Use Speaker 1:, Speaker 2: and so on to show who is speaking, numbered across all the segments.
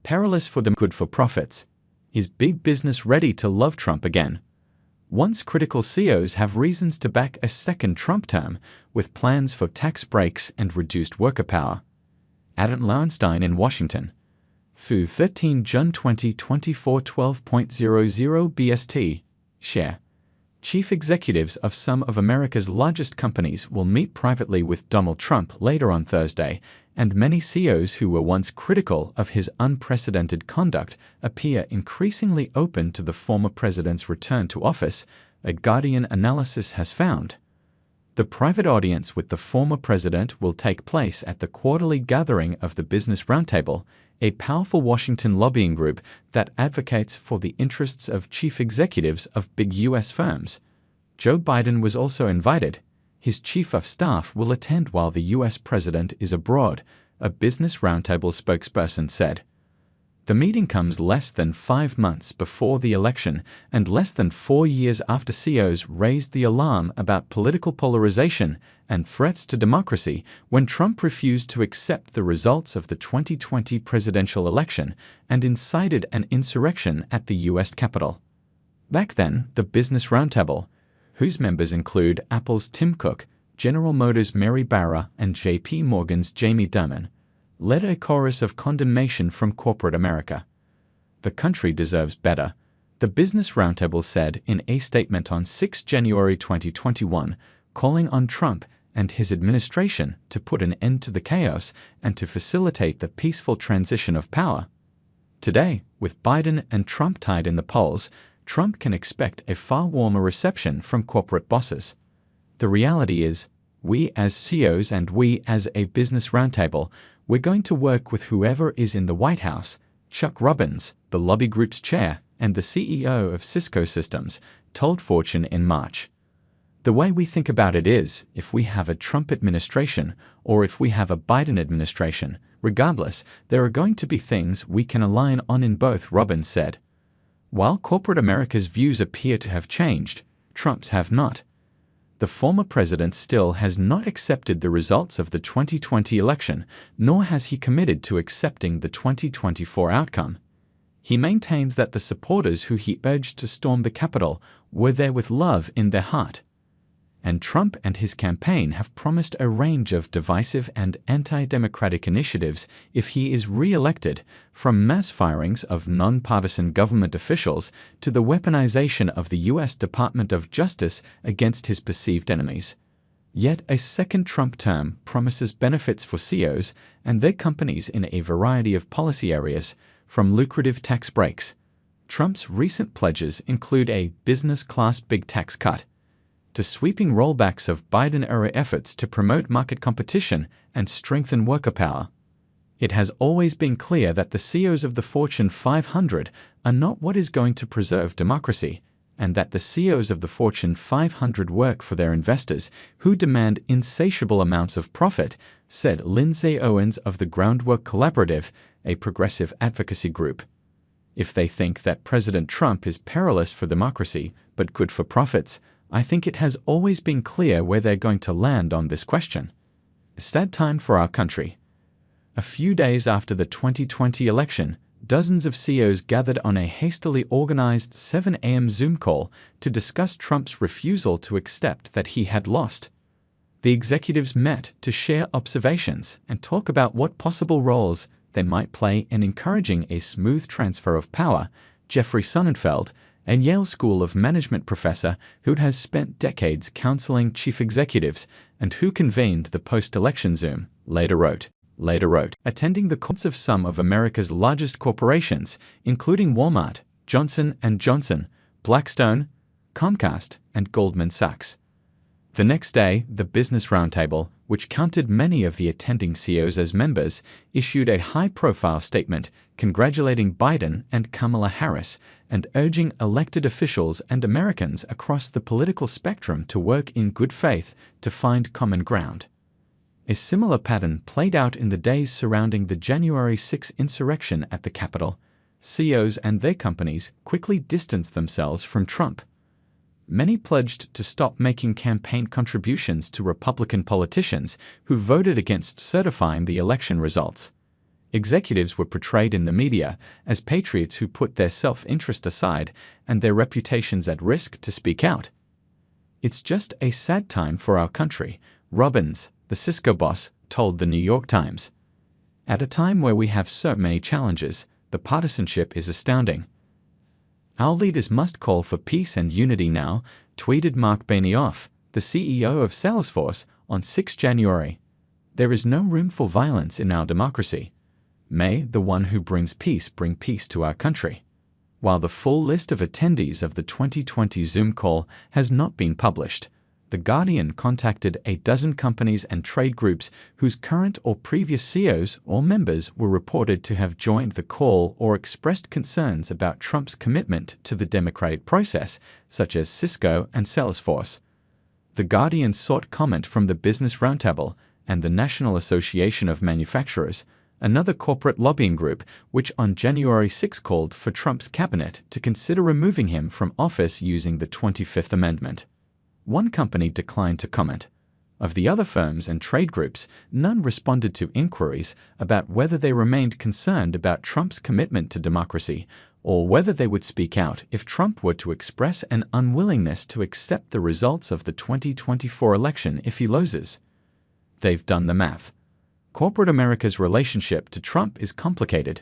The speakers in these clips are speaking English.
Speaker 1: Perilous for them, good for profits. Is big business ready to love Trump again? Once critical CEOs have reasons to back a second Trump term, with plans for tax breaks and reduced worker power. Adam Lauenstein in Washington. Fu 13 June 2024 12.00 BST. Share. Chief executives of some of America's largest companies will meet privately with Donald Trump later on Thursday, and many CEOs who were once critical of his unprecedented conduct appear increasingly open to the former president's return to office, a Guardian analysis has found. The private audience with the former president will take place at the quarterly gathering of the Business Roundtable, a powerful Washington lobbying group that advocates for the interests of chief executives of big U.S. firms. Joe Biden was also invited. His chief of staff will attend while the U.S. president is abroad, a Business Roundtable spokesperson said. The meeting comes less than 5 months before the election and less than 4 years after CEOs raised the alarm about political polarization and threats to democracy when Trump refused to accept the results of the 2020 presidential election and incited an insurrection at the U.S. Capitol. Back then, the Business Roundtable, whose members include Apple's Tim Cook, General Motors' Mary Barra, and J.P. Morgan's Jamie Dimon, led a chorus of condemnation from corporate America. The country deserves better, the Business Roundtable said in a statement on 6 January 2021, calling on Trump and his administration to put an end to the chaos and to facilitate the peaceful transition of power. Today, with Biden and Trump tied in the polls, Trump can expect a far warmer reception from corporate bosses. The reality is, we as CEOs and we as a Business Roundtable, we're going to work with whoever is in the White House. Chuck Robbins, the lobby group's chair and the CEO of Cisco Systems, told Fortune in March. The way we think about it is, if we have a Trump administration or if we have a Biden administration, regardless, there are going to be things we can align on in both, Robbins said. While corporate America's views appear to have changed, Trump's have not. The former president still has not accepted the results of the 2020 election, nor has he committed to accepting the 2024 outcome. He maintains that the supporters who he urged to storm the Capitol were there with love in their heart. And Trump and his campaign have promised a range of divisive and anti-democratic initiatives if he is re-elected, from mass firings of nonpartisan government officials to the weaponization of the U.S. Department of Justice against his perceived enemies. Yet a second Trump term promises benefits for CEOs and their companies in a variety of policy areas, from lucrative tax breaks. Trump's recent pledges include a business-class big tax cut, to sweeping rollbacks of Biden-era efforts to promote market competition and strengthen worker power. It has always been clear that the CEOs of the Fortune 500 are not what is going to preserve democracy, and that the CEOs of the Fortune 500 work for their investors who demand insatiable amounts of profit, said Lindsay Owens of the Groundwork Collaborative, a progressive advocacy group. If they think that President Trump is perilous for democracy but good for profits, I think it has always been clear where they're going to land on this question. Sad time for our country. A few days after the 2020 election, dozens of CEOs gathered on a hastily organized 7 a.m. Zoom call to discuss Trump's refusal to accept that he had lost. The executives met to share observations and talk about what possible roles they might play in encouraging a smooth transfer of power. Jeffrey Sonnenfeld, a Yale School of Management professor who has spent decades counseling chief executives and who convened the post-election Zoom, later wrote, attending the calls of some of America's largest corporations, including Walmart, Johnson & Johnson, Blackstone, Comcast, and Goldman Sachs. The next day, the Business Roundtable, which counted many of the attending CEOs as members, issued a high-profile statement congratulating Biden and Kamala Harris and urging elected officials and Americans across the political spectrum to work in good faith to find common ground. A similar pattern played out in the days surrounding the January 6 insurrection at the Capitol. CEOs and their companies quickly distanced themselves from Trump. Many pledged to stop making campaign contributions to Republican politicians who voted against certifying the election results. Executives were portrayed in the media as patriots who put their self-interest aside and their reputations at risk to speak out. "It's just a sad time for our country," Robbins, the Cisco boss, told the New York Times. "At a time where we have so many challenges, the partisanship is astounding. Our leaders must call for peace and unity now," tweeted Mark Benioff, the CEO of Salesforce, on 6 January. "There is no room for violence in our democracy. May the one who brings peace bring peace to our country." While the full list of attendees of the 2020 Zoom call has not been published, The Guardian contacted a dozen companies and trade groups whose current or previous CEOs or members were reported to have joined the call or expressed concerns about Trump's commitment to the democratic process, such as Cisco and Salesforce. The Guardian sought comment from the Business Roundtable and the National Association of Manufacturers, another corporate lobbying group, which on January 6 called for Trump's cabinet to consider removing him from office using the 25th Amendment. One company declined to comment. Of the other firms and trade groups, none responded to inquiries about whether they remained concerned about Trump's commitment to democracy or whether they would speak out if Trump were to express an unwillingness to accept the results of the 2024 election if he loses. They've done the math. Corporate America's relationship to Trump is complicated.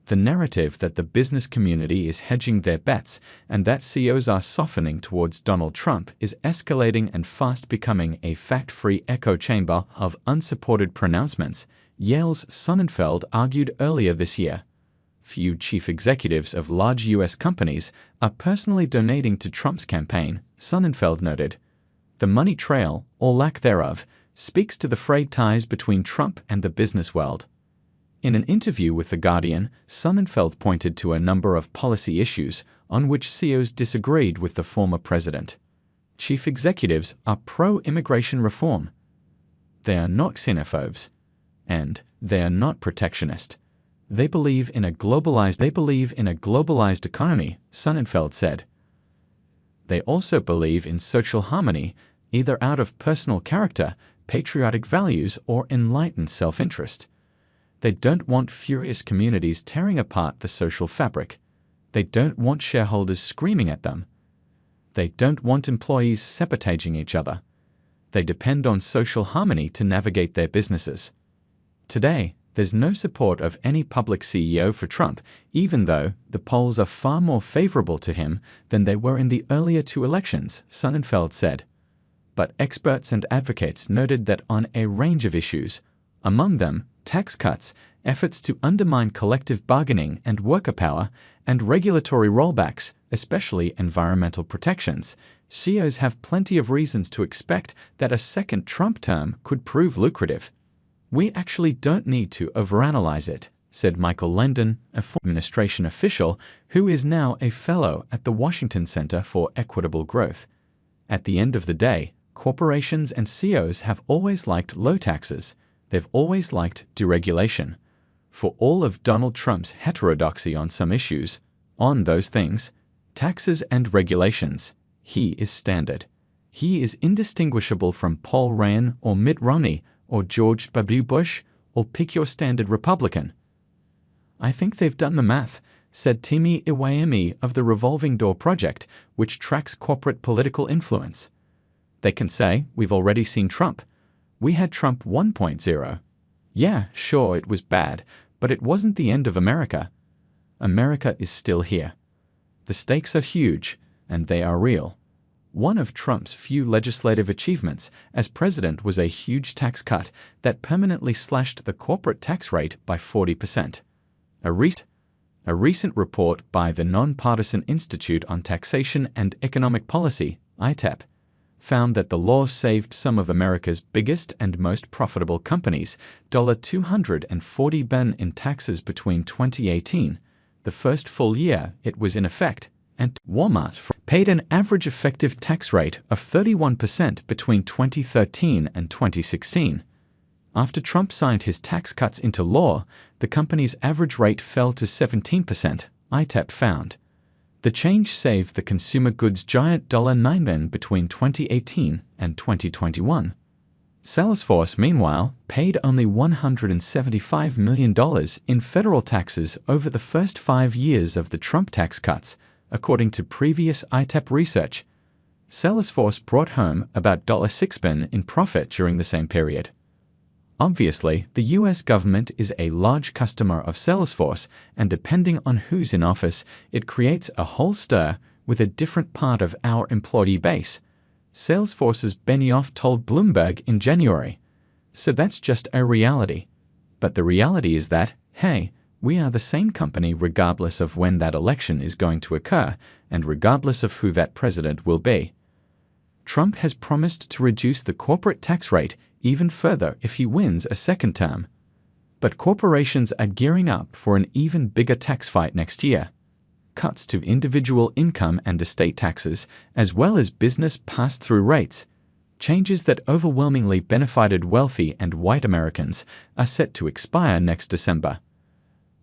Speaker 1: The narrative that the business community is hedging their bets and that CEOs are softening towards Donald Trump is escalating and fast becoming a fact-free echo chamber of unsupported pronouncements, Yale's Sonnenfeld argued earlier this year. Few chief executives of large U.S. companies are personally donating to Trump's campaign, Sonnenfeld noted. The money trail, or lack thereof, speaks to the frayed ties between Trump and the business world. In an interview with The Guardian, Sonnenfeld pointed to a number of policy issues on which CEOs disagreed with the former president. Chief executives are pro-immigration reform. They are not xenophobes. And they are not protectionist. They believe in a globalized economy, Sonnenfeld said. They also believe in social harmony, either out of personal character, patriotic values, or enlightened self-interest. They don't want furious communities tearing apart the social fabric. They don't want shareholders screaming at them. They don't want employees sabotaging each other. They depend on social harmony to navigate their businesses. Today, there's no support of any public CEO for Trump, even though the polls are far more favorable to him than they were in the earlier two elections, Sonnenfeld said. But experts and advocates noted that on a range of issues, among them tax cuts, efforts to undermine collective bargaining and worker power, and regulatory rollbacks, especially environmental protections, CEOs have plenty of reasons to expect that a second Trump term could prove lucrative. "We actually don't need to overanalyze it," said Michael Landon, a former administration official who is now a fellow at the Washington Center for Equitable Growth. At the end of the day, corporations and CEOs have always liked low taxes. They've always liked deregulation. For all of Donald Trump's heterodoxy on some issues, on those things, taxes and regulations, he is standard. He is indistinguishable from Paul Ryan or Mitt Romney or George W. Bush or pick your standard Republican. "I think they've done the math," said Timi Iwayemi of the Revolving Door Project, which tracks corporate political influence. "They can say, we've already seen Trump. We had Trump 1.0. Yeah, sure, it was bad, but it wasn't the end of America. America is still here. The stakes are huge, and they are real." One of Trump's few legislative achievements as president was a huge tax cut that permanently slashed the corporate tax rate by 40%. A recent report by the Nonpartisan Institute on Taxation and Economic Policy, ITEP, found that the law saved some of America's biggest and most profitable companies $240 billion in taxes between 2018, the first full year it was in effect, and Walmart paid an average effective tax rate of 31% between 2013 and 2016. After Trump signed his tax cuts into law, the company's average rate fell to 17%, ITEP found. The change saved the consumer goods giant $9 billion between 2018 and 2021. Salesforce, meanwhile, paid only $175 million in federal taxes over the first 5 years of the Trump tax cuts, according to previous ITEP research. Salesforce brought home about $6 billion in profit during the same period. Obviously, the US government is a large customer of Salesforce, and depending on who's in office, it creates a whole stir with a different part of our employee base. Salesforce's Benioff told Bloomberg in January. So that's just a reality. But the reality is that, hey, we are the same company regardless of when that election is going to occur and regardless of who that president will be. Trump has promised to reduce the corporate tax rate even further if he wins a second term. But corporations are gearing up for an even bigger tax fight next year. Cuts to individual income and estate taxes, as well as business pass-through rates, changes that overwhelmingly benefited wealthy and white Americans, are set to expire next December.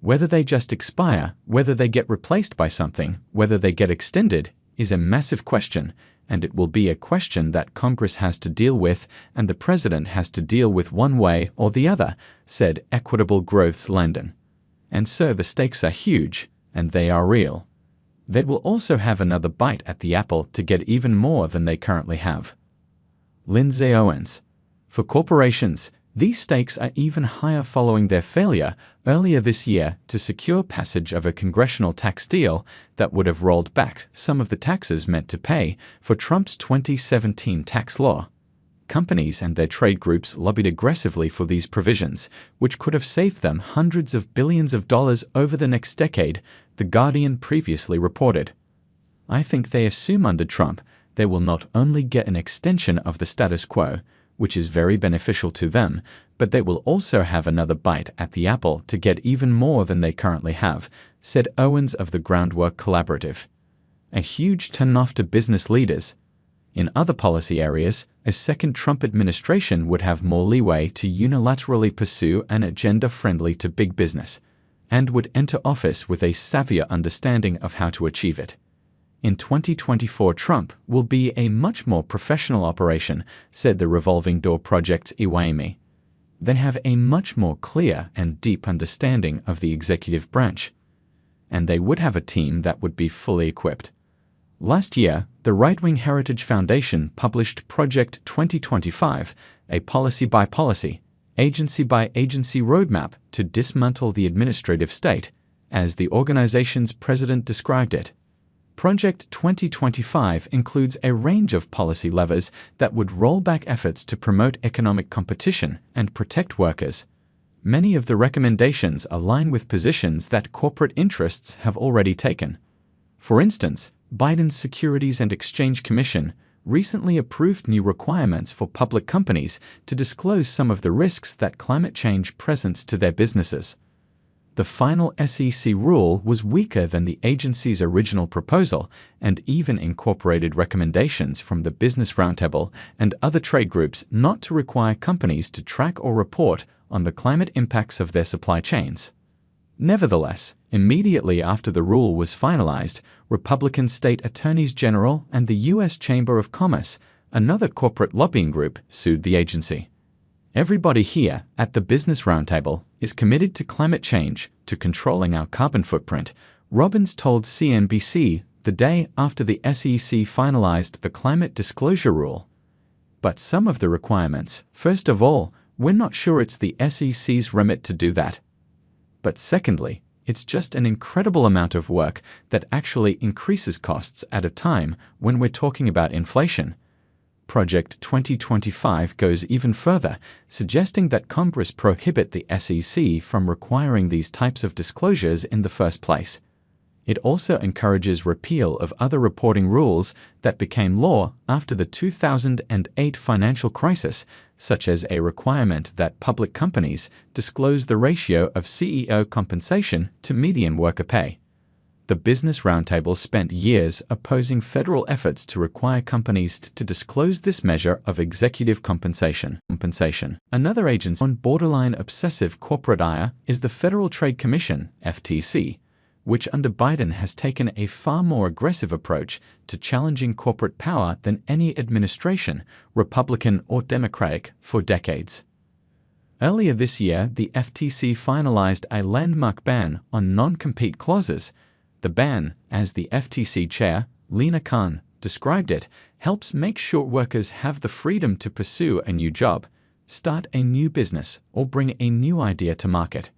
Speaker 1: Whether they just expire, whether they get replaced by something, whether they get extended, is a massive question, and it will be a question that Congress has to deal with and the president has to deal with one way or the other, said Equitable Growth's Landon. And so the stakes are huge, and they are real. They will also have another bite at the apple to get even more than they currently have. Lindsay Owens. For corporations, these stakes are even higher following their failure earlier this year to secure passage of a congressional tax deal that would have rolled back some of the taxes meant to pay for Trump's 2017 tax law. Companies and their trade groups lobbied aggressively for these provisions, which could have saved them hundreds of billions of dollars over the next decade, The Guardian previously reported. I think they assume under Trump they will not only get an extension of the status quo, which is very beneficial to them, but they will also have another bite at the apple to get even more than they currently have, said Owens of the Groundwork Collaborative. A huge turn-off to business leaders. In other policy areas, a second Trump administration would have more leeway to unilaterally pursue an agenda friendly to big business, and would enter office with a savvier understanding of how to achieve it. In 2024, Trump will be a much more professional operation, said the Revolving Door Project's Iwaimi. They have a much more clear and deep understanding of the executive branch, and they would have a team that would be fully equipped. Last year, the right-wing Heritage Foundation published Project 2025, a policy-by-policy, agency-by-agency roadmap to dismantle the administrative state, as the organization's president described it. Project 2025 includes a range of policy levers that would roll back efforts to promote economic competition and protect workers. Many of the recommendations align with positions that corporate interests have already taken. For instance, Biden's Securities and Exchange Commission recently approved new requirements for public companies to disclose some of the risks that climate change presents to their businesses. The final SEC rule was weaker than the agency's original proposal and even incorporated recommendations from the Business Roundtable and other trade groups not to require companies to track or report on the climate impacts of their supply chains. Nevertheless, immediately after the rule was finalized, Republican state attorneys general and the U.S. Chamber of Commerce, another corporate lobbying group, sued the agency. Everybody here at the Business Roundtable is committed to climate change, to controlling our carbon footprint, Robbins told CNBC the day after the SEC finalized the climate disclosure rule. But some of the requirements, first of all, we're not sure it's the SEC's remit to do that. But secondly, it's just an incredible amount of work that actually increases costs at a time when we're talking about inflation. Project 2025 goes even further, suggesting that Congress prohibit the SEC from requiring these types of disclosures in the first place. It also encourages repeal of other reporting rules that became law after the 2008 financial crisis, such as a requirement that public companies disclose the ratio of CEO compensation to median worker pay. The Business Roundtable spent years opposing federal efforts to require companies to disclose this measure of executive compensation. Another agency on borderline obsessive corporate ire is the Federal Trade Commission, FTC, which under Biden has taken a far more aggressive approach to challenging corporate power than any administration, Republican or Democratic, for decades. Earlier this year, the FTC finalized a landmark ban on non-compete clauses. The ban, as the FTC chair, Lina Khan, described it, helps make sure workers have the freedom to pursue a new job, start a new business, or bring a new idea to market.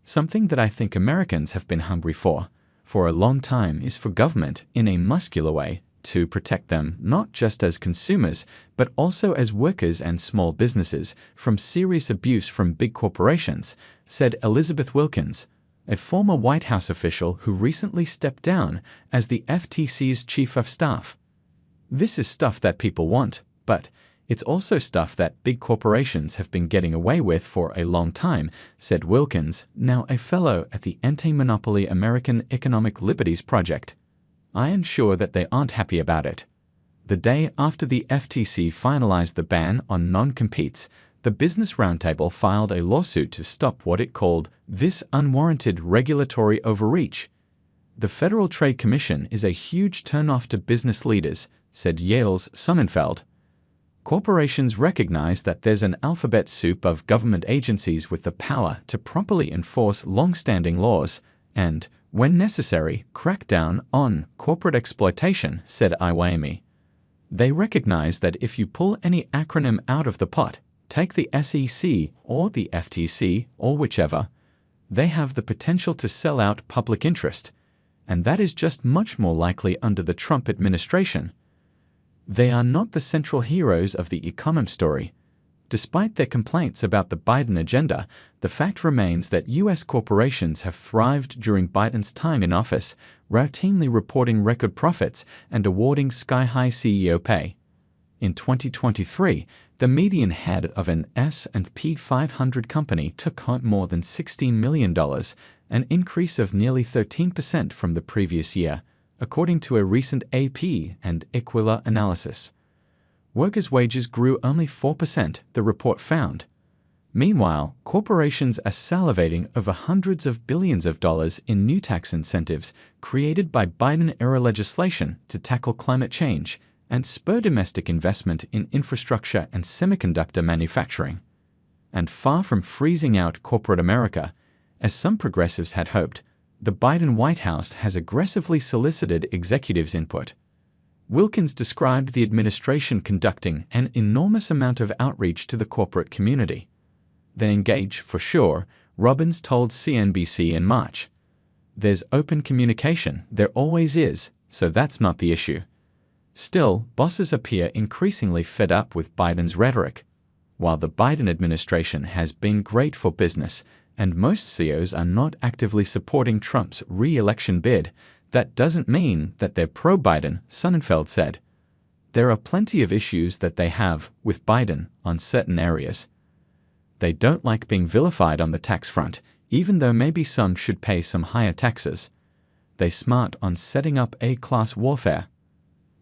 Speaker 1: Something that I think Americans have been hungry for a long time is for government, in a muscular way, to protect them not just as consumers, but also as workers and small businesses from serious abuse from big corporations, said Elizabeth Wilkins, a former White House official who recently stepped down as the FTC's chief of staff. This is stuff that people want, but it's also stuff that big corporations have been getting away with for a long time, said Wilkins, now a fellow at the Anti-Monopoly American Economic Liberties Project. I am sure that they aren't happy about it. The day after the FTC finalized the ban on non-competes, the Business Roundtable filed a lawsuit to stop what it called this unwarranted regulatory overreach. The Federal Trade Commission is a huge turnoff to business leaders, said Yale's Sonnenfeld. Corporations recognize that there's an alphabet soup of government agencies with the power to properly enforce long-standing laws and, when necessary, crack down on corporate exploitation, said Iwami. They recognize that if you pull any acronym out of the pot, take the SEC or the FTC or whichever, they have the potential to sell out public interest, and that is just much more likely under the Trump administration. They are not the central heroes of the economic story. Despite their complaints about the Biden agenda, the fact remains that U.S. corporations have thrived during Biden's time in office, routinely reporting record profits and awarding sky-high CEO pay. In 2023, the median head of an S&P 500 company took home more than $16 million, an increase of nearly 13% from the previous year, according to a recent AP and Equila analysis. Workers' wages grew only 4%, the report found. Meanwhile, corporations are salivating over hundreds of billions of dollars in new tax incentives created by Biden-era legislation to tackle climate change and spur domestic investment in infrastructure and semiconductor manufacturing. And far from freezing out corporate America, as some progressives had hoped, the Biden White House has aggressively solicited executives' input. Wilkins described the administration conducting an enormous amount of outreach to the corporate community. They engage, for sure, Robbins told CNBC in March. There's open communication, there always is, so that's not the issue. Still, bosses appear increasingly fed up with Biden's rhetoric. While the Biden administration has been great for business, and most CEOs are not actively supporting Trump's re-election bid, that doesn't mean that they're pro-Biden, Sonnenfeld said. There are plenty of issues that they have with Biden on certain areas. They don't like being vilified on the tax front, even though maybe some should pay some higher taxes. They're smart on setting up A-class warfare.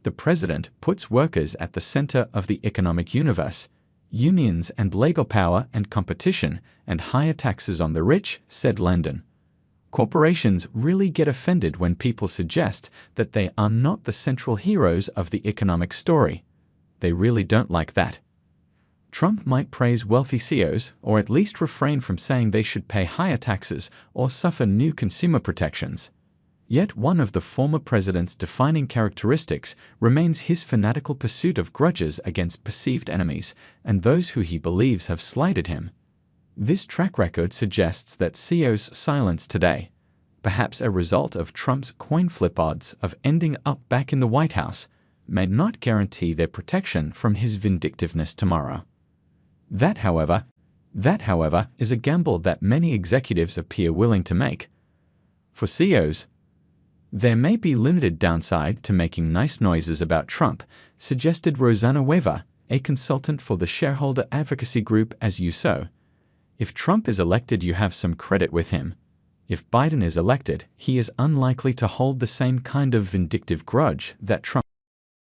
Speaker 1: The president puts workers at the center of the economic universe. Unions and labor power and competition and higher taxes on the rich, said Landon. Corporations really get offended when people suggest that they are not the central heroes of the economic story. They really don't like that. Trump might praise wealthy CEOs, or at least refrain from saying they should pay higher taxes or suffer new consumer protections. Yet one of the former president's defining characteristics remains his fanatical pursuit of grudges against perceived enemies and those who he believes have slighted him. This track record suggests that CEOs' silence today, perhaps a result of Trump's coin flip odds of ending up back in the White House, may not guarantee their protection from his vindictiveness tomorrow. That, however, is a gamble that many executives appear willing to make. For CEOs, there may be limited downside to making nice noises about Trump, suggested Rosanna Weaver, a consultant for the shareholder advocacy group As You Sow. If Trump is elected, you have some credit with him. If Biden is elected, he is unlikely to hold the same kind of vindictive grudge that Trump